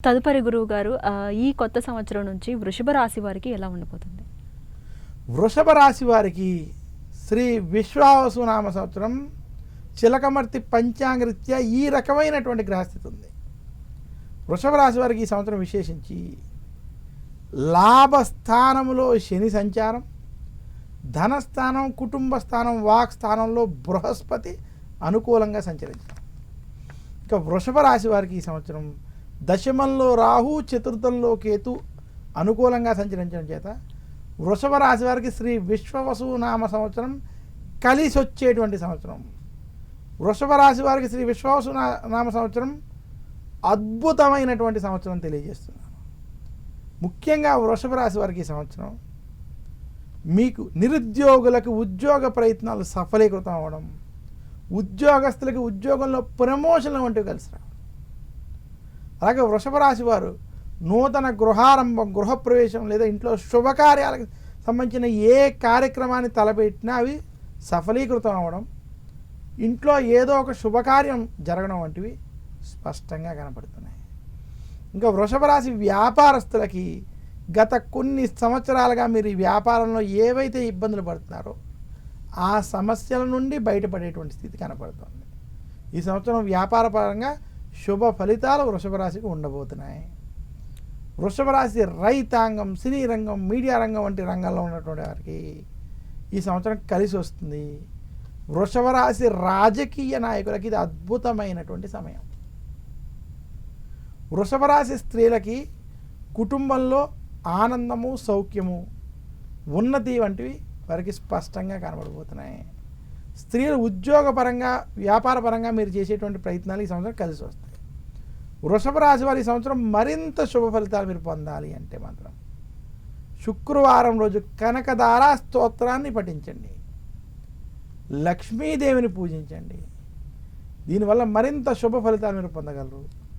తదుపరి గురువుగారు ఈ కొత్త సంవత్సరం నుంచి వృషభ రాశి వారికి ఎలా ఉండబోతుంది? వృషభ రాశి వారికి శ్రీ విశ్వావసునామ సంవత్సరం చిలకమర్తి పంచాంగరీత్యా ఈ రకమైనటువంటి గ్రహస్థితి ఉంది. వృషభ రాశి వారికి ఈ సంవత్సరం విశేషించి లాభస్థానంలో శని సంచారం, ధనస్థానం, కుటుంబ స్థానం, వాక్ స్థానంలో బృహస్పతి అనుకూలంగా సంచరించడం. ఇక వృషభ రాశి వారికి ఈ సంవత్సరం దశమంలో రాహు, చతుర్థంలో కేతు అనుకూలంగా సంచరించడం చేత వృషభ రాశి వారికి శ్రీ విశ్వవసునామ సంవత్సరం కలిసి వచ్చేటువంటి సంవత్సరం. వృషభ రాశి వారికి శ్రీ విశ్వవసునామ సంవత్సరం అద్భుతమైనటువంటి సంవత్సరం తెలియజేస్తున్నాను. ముఖ్యంగా వృషభ రాశి వారికి ఈ సంవత్సరం మీకు నిరుద్యోగులకు ఉద్యోగ ప్రయత్నాలు సఫలీకృతం అవ్వడం, ఉద్యోగస్తులకి ఉద్యోగంలో ప్రమోషన్లు వంటివి కలిసి రావడం. అలాగే వృషభ రాశి వారు నూతన గృహారంభం, గృహప్రవేశం లేదా ఇంట్లో శుభకార్యాలకు సంబంధించిన ఏ కార్యక్రమాన్ని తలపెట్టినా అవి సఫలీకృతం అవ్వడం, ఇంట్లో ఏదో ఒక శుభకార్యం జరగడం వంటివి స్పష్టంగా కనపడుతున్నాయి. ఇంకా వృషభ రాశి వ్యాపారస్తులకి గత కొన్ని సంవత్సరాలుగా మీరు ఈ వ్యాపారంలో ఏవైతే ఇబ్బందులు పడుతున్నారో ఆ సమస్యల నుండి బయటపడేటువంటి స్థితి కనపడుతుంది. ఈ సంవత్సరం వ్యాపారపరంగా శుభ ఫలితాలు వృషభ రాశికి ఉండబోతున్నాయి. వృషభ రాశి రైతాంగం, సినీ రంగం, మీడియా రంగం వంటి రంగాల్లో ఉన్నటువంటి వారికి ఈ సంవత్సరం కలిసి వస్తుంది. వృషభ రాశి రాజకీయ నాయకులకి ఇది అద్భుతమైనటువంటి సమయం. వృషభ రాశి స్త్రీలకి కుటుంబంలో ఆనందము, సౌఖ్యము, ఉన్నతి వంటివి వారికి స్పష్టంగా కనబడబోతున్నాయి. స్త్రీలు ఉద్యోగపరంగా, వ్యాపారపరంగా మీరు చేసేటువంటి ప్రయత్నాలు ఈ సంవత్సరం కలిసి వస్తాయి. వృషభ రాశి వారి ఈ సంవత్సరం మరింత శుభ ఫలితాలు మీరు పొందాలి అంటే మాత్రం శుక్రవారం రోజు కనకదార స్తోత్రాన్ని పఠించండి, లక్ష్మీదేవిని పూజించండి. దీనివల్ల మరింత శుభ ఫలితాలు మీరు పొందగలరు.